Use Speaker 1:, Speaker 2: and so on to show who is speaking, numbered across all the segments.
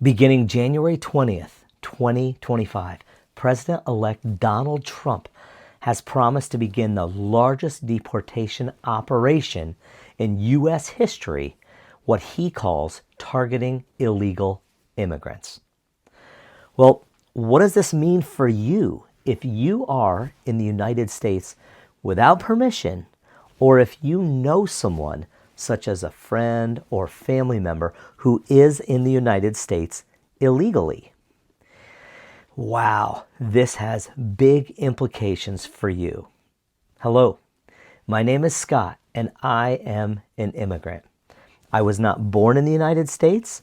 Speaker 1: Beginning January 20th, 2025, President-elect Donald Trump has promised to begin the largest deportation operation in U.S. history, what he calls targeting illegal immigrants. Well, what does this mean for you if you are in the United States without permission, or if you know someone, such as a friend or family member, who is in the United States illegally? Wow, this has big implications for you. Hello, my name is Scott, and I am an immigrant. I was not born in the United States,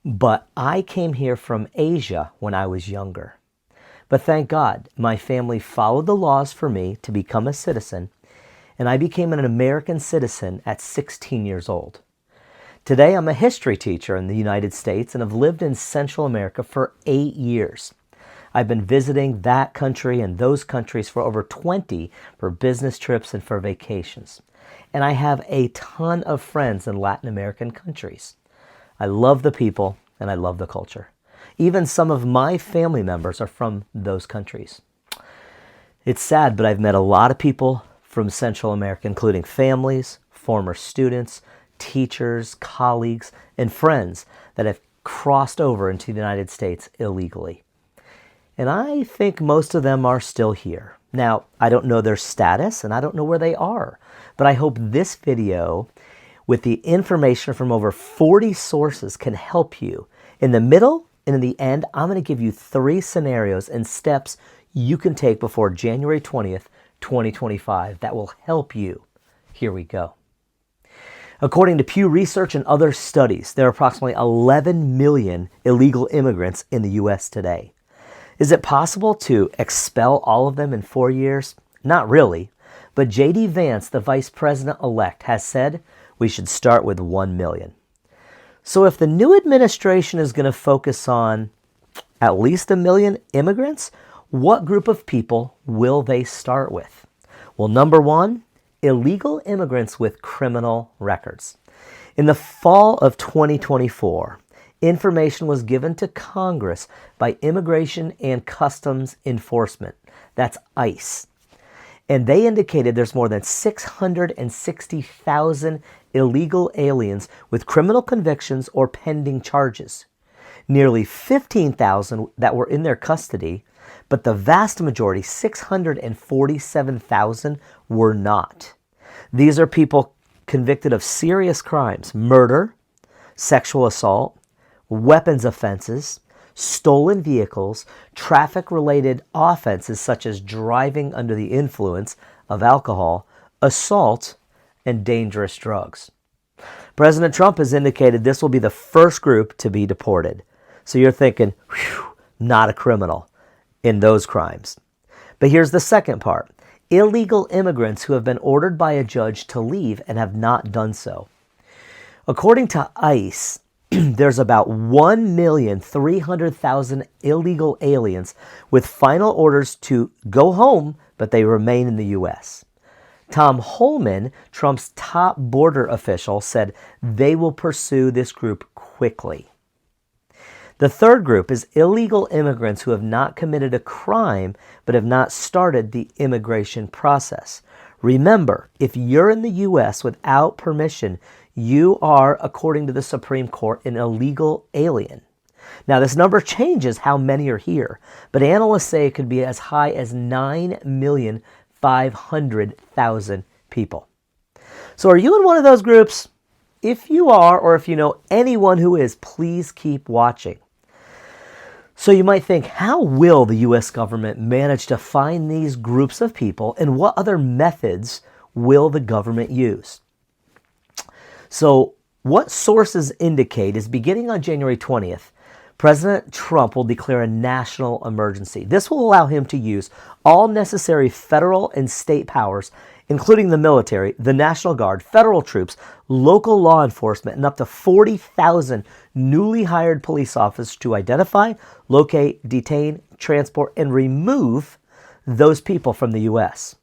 Speaker 1: but I came here from Asia when I was younger. But thank God, my family followed the laws for me to become a citizen, and I became an American citizen at 16 years old. Today, I'm a history teacher in the United States and have lived in Central America for 8 years. I've been visiting that country and those countries for over 20 for business trips and for vacations. And I have a ton of friends in Latin American countries. I love the people and I love the culture. Even some of my family members are from those countries. It's sad, but I've met a lot of people from Central America, including families, former students, teachers, colleagues, and friends that have crossed over into the United States illegally. And I think most of them are still here. Now, I don't know their status and I don't know where they are, but I hope this video with the information from over 40 sources can help you. In the middle and in the end, I'm going to give you 3 scenarios and steps you can take before January 20th, 2025 that will help you. Here we go. According to Pew Research and other studies, there are approximately 11 million illegal immigrants in the U.S. today. Is it possible to expel all of them in 4 years? Not really, but J.D. Vance, the Vice President-elect, has said we should start with 1 million. So if the new administration is going to focus on at least 1 million immigrants, what group of people will they start with? Well, number 1, illegal immigrants with criminal records. In the fall of 2024, information was given to Congress by Immigration and Customs Enforcement, that's ICE. And they indicated there's more than 660,000 illegal aliens with criminal convictions or pending charges. Nearly 15,000 that were in their custody, but the vast majority, 647,000, were not. These are people convicted of serious crimes: murder, sexual assault, weapons offenses, stolen vehicles, traffic-related offenses such as driving under the influence of alcohol, assault, and dangerous drugs. President Trump has indicated this will be the first group to be deported. So you're thinking, whew, not a criminal in those crimes. But here's the second part. Illegal immigrants who have been ordered by a judge to leave and have not done so. According to ICE, there's about 1,300,000 illegal aliens with final orders to go home, but they remain in the U.S. Tom Holman, Trump's top border official, said they will pursue this group quickly. The third group is illegal immigrants who have not committed a crime but have not started the immigration process. Remember, if you're in the U.S. without permission, you are, according to the Supreme Court, an illegal alien. Now, this number changes how many are here, but analysts say it could be as high as 9,500,000 people. So are you in one of those groups? If you are, or if you know anyone who is, please keep watching. So you might think, how will the U.S. government manage to find these groups of people, and what other methods will the government use? So what sources indicate is beginning on January 20th, President Trump will declare a national emergency. This will allow him to use all necessary federal and state powers, including the military, the National Guard, federal troops, local law enforcement, and up to 40,000 newly hired police officers to identify, locate, detain, transport, and remove those people from the U.S.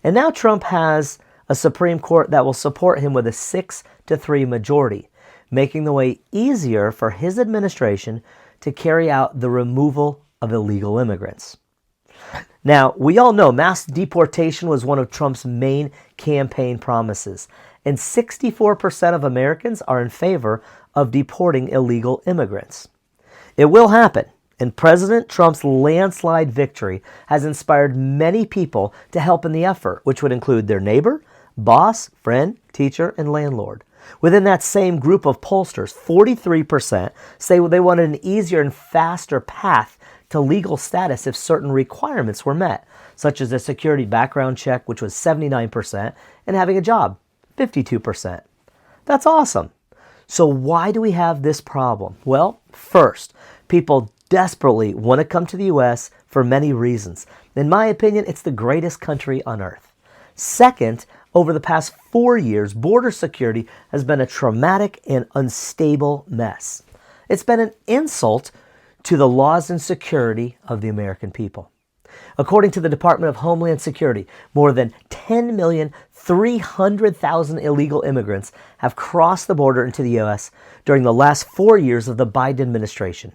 Speaker 1: And now Trump has a Supreme Court that will support him with a 6-3 majority. making the way easier for his administration to carry out the removal of illegal immigrants. Now, we all know mass deportation was one of Trump's main campaign promises, and 64% of Americans are in favor of deporting illegal immigrants. It will happen, and President Trump's landslide victory has inspired many people to help in the effort, which would include their neighbor, boss, friend, teacher, and landlord. Within that same group of pollsters, 43% say they wanted an easier and faster path to legal status if certain requirements were met, such as a security background check, which was 79%, and having a job, 52%. That's awesome. So why do we have this problem? Well, first, people desperately want to come to the U.S. for many reasons. In my opinion, it's the greatest country on earth. Second, over the past 4 years, border security has been a traumatic and unstable mess. It's been an insult to the laws and security of the American people. According to the Department of Homeland Security, more than 10,300,000 illegal immigrants have crossed the border into the U.S. during the last 4 years of the Biden administration,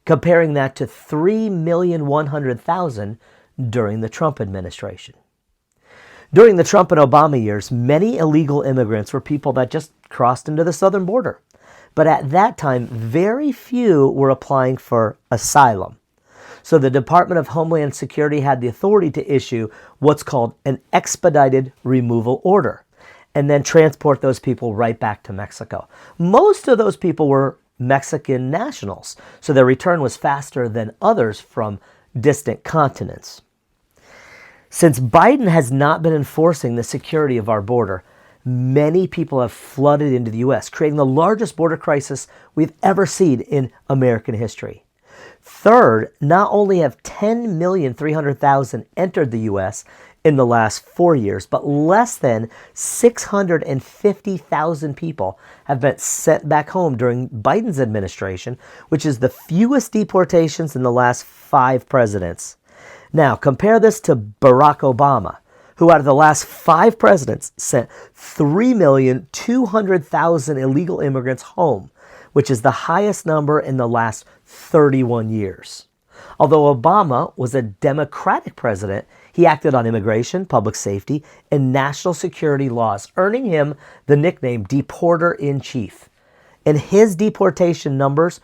Speaker 1: comparing that to 3,100,000 during the Trump administration. During the Trump and Obama years, many illegal immigrants were people that just crossed into the southern border. But at that time, very few were applying for asylum. So the Department of Homeland Security had the authority to issue what's called an expedited removal order and then transport those people right back to Mexico. Most of those people were Mexican nationals, so their return was faster than others from distant continents. Since Biden has not been enforcing the security of our border, many people have flooded into the U.S., creating the largest border crisis we've ever seen in American history. Third, not only have 10,300,000 entered the U.S. in the last 4 years, but less than 650,000 people have been sent back home during Biden's administration, which is the fewest deportations in the last 5 presidents. Now, compare this to Barack Obama, who out of the last 5 presidents sent 3,200,000 illegal immigrants home, which is the highest number in the last 31 years. Although Obama was a Democratic president, he acted on immigration, public safety, and national security laws, earning him the nickname Deporter-in-Chief. And his deportation numbers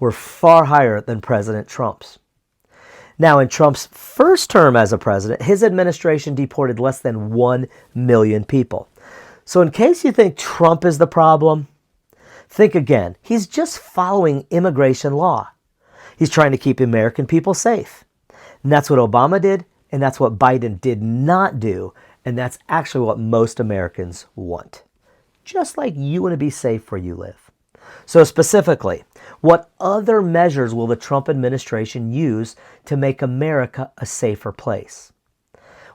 Speaker 1: were far higher than President Trump's. Now, in Trump's first term as a president, his administration deported less than 1 million people. So in case you think Trump is the problem, think again. He's just following immigration law. He's trying to keep American people safe. And that's what Obama did, and that's what Biden did not do, and that's actually what most Americans want. Just like you want to be safe where you live. So specifically, what other measures will the Trump administration use to make America a safer place?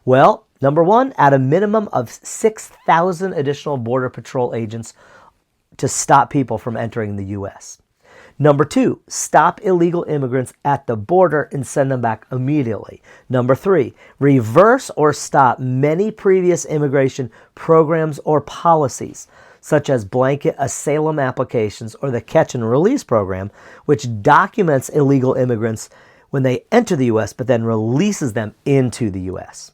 Speaker 1: Well, number one, add a minimum of 6,000 additional Border Patrol agents to stop people from entering the U.S. Number two, stop illegal immigrants at the border and send them back immediately. Number three, reverse or stop many previous immigration programs or policies, such as blanket asylum applications or the catch and release program, which documents illegal immigrants when they enter the U.S. but then releases them into the U.S.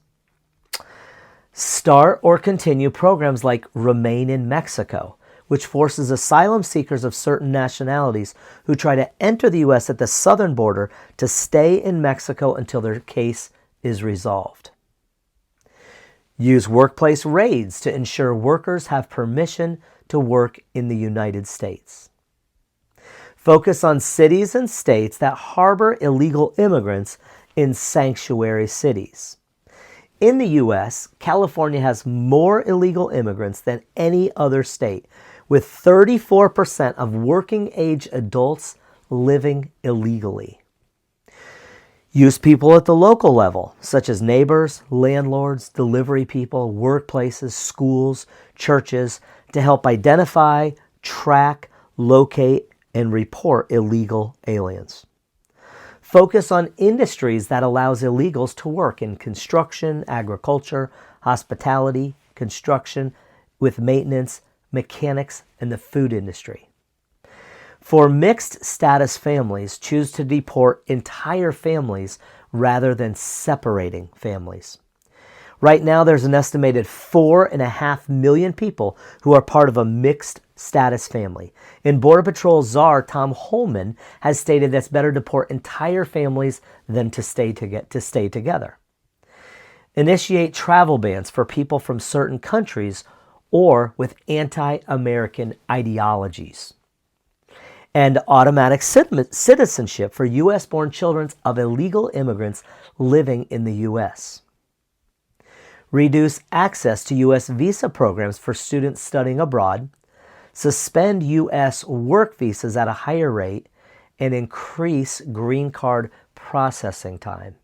Speaker 1: Start or continue programs like Remain in Mexico, which forces asylum seekers of certain nationalities who try to enter the U.S. at the southern border to stay in Mexico until their case is resolved. Use workplace raids to ensure workers have permission to work in the United States. Focus on cities and states that harbor illegal immigrants in sanctuary cities. In the U.S., California has more illegal immigrants than any other state, with 34% of working-age adults living illegally. Use people at the local level, such as neighbors, landlords, delivery people, workplaces, schools, churches, to help identify, track, locate, and report illegal aliens. Focus on industries that allows illegals to work in construction, agriculture, hospitality, construction, with maintenance, mechanics, and the food industry. For mixed status families, choose to deport entire families rather than separating families. Right now, there's an estimated 4.5 million people who are part of a mixed status family. And Border Patrol czar Tom Holman has stated that it's better to deport entire families than to stay together. Initiate travel bans for people from certain countries or with anti-American ideologies. And automatic citizenship for U.S.-born children of illegal immigrants living in the U.S. Reduce access to U.S. visa programs for students studying abroad, suspend U.S. work visas at a higher rate, and increase green card processing time.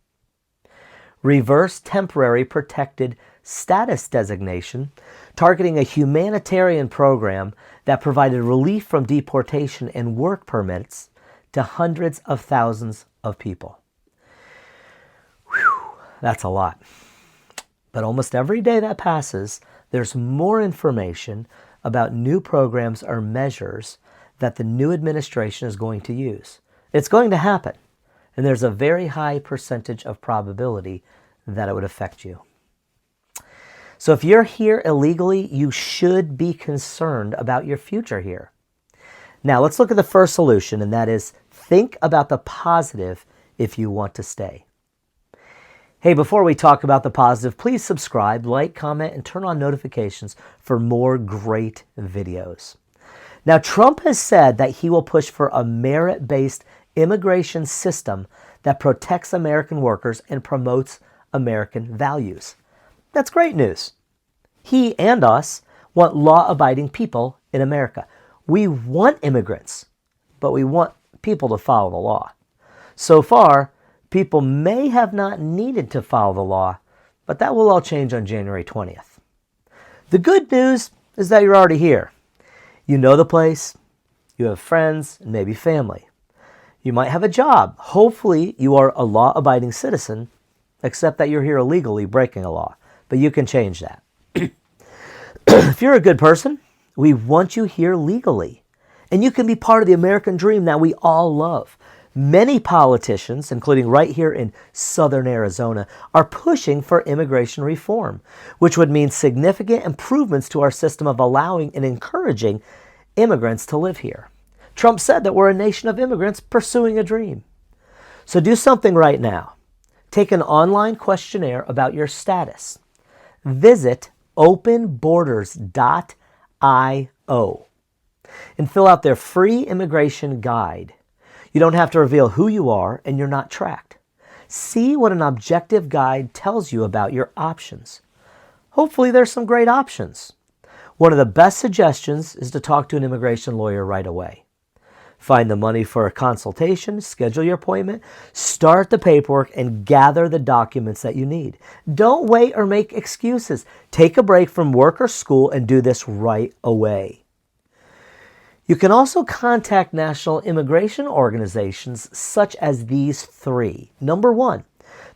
Speaker 1: Reverse temporary protected status designation, targeting a humanitarian program that provided relief from deportation and work permits to hundreds of thousands of people. Whew, that's a lot. But almost every day that passes, there's more information about new programs or measures that the new administration is going to use. It's going to happen, and there's a very high percentage of probability that it would affect you. So if you're here illegally, you should be concerned about your future here. Now let's look at the first solution, and that is think about the positive if you want to stay. Hey, before we talk about the positive, please subscribe, like, comment, and turn on notifications for more great videos. Now, Trump has said that he will push for a merit-based immigration system that protects American workers and promotes American values. That's great news. He and us want law-abiding people in America. We want immigrants, but we want people to follow the law. So far, people may have not needed to follow the law, but that will all change on January 20th. The good news is that you're already here. You know the place, you have friends, and maybe family. You might have a job. Hopefully, you are a law-abiding citizen, except that you're here illegally breaking a law. But you can change that. If you're a good person, we want you here legally. And you can be part of the American dream that we all love. Many politicians, including right here in southern Arizona, are pushing for immigration reform, which would mean significant improvements to our system of allowing and encouraging immigrants to live here. Trump said that we're a nation of immigrants pursuing a dream. So do something right now. Take an online questionnaire about your status. Visit openborders.io and fill out their free immigration guide. You don't have to reveal who you are, and you're not tracked. See what an objective guide tells you about your options. Hopefully there's some great options. One of the best suggestions is to talk to an immigration lawyer right away. Find the money for a consultation, schedule your appointment, start the paperwork, and gather the documents that you need. Don't wait or make excuses. Take a break from work or school and do this right away. You can also contact national immigration organizations such as these three. Number one,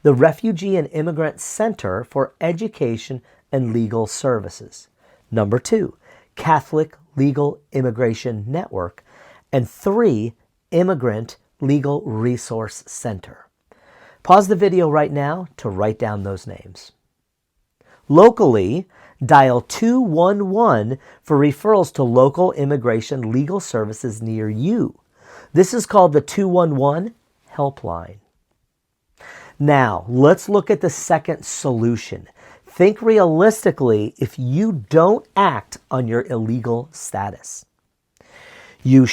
Speaker 1: the Refugee and Immigrant Center for Education and Legal Services. Number two, Catholic Legal Immigration Network. And three, Immigrant Legal Resource Center. Pause the video right now to write down those names. Locally, dial 211 for referrals to local immigration legal services near you. This is called the 211 helpline. Now, let's look at the second solution. Think realistically if you don't act on your illegal status. You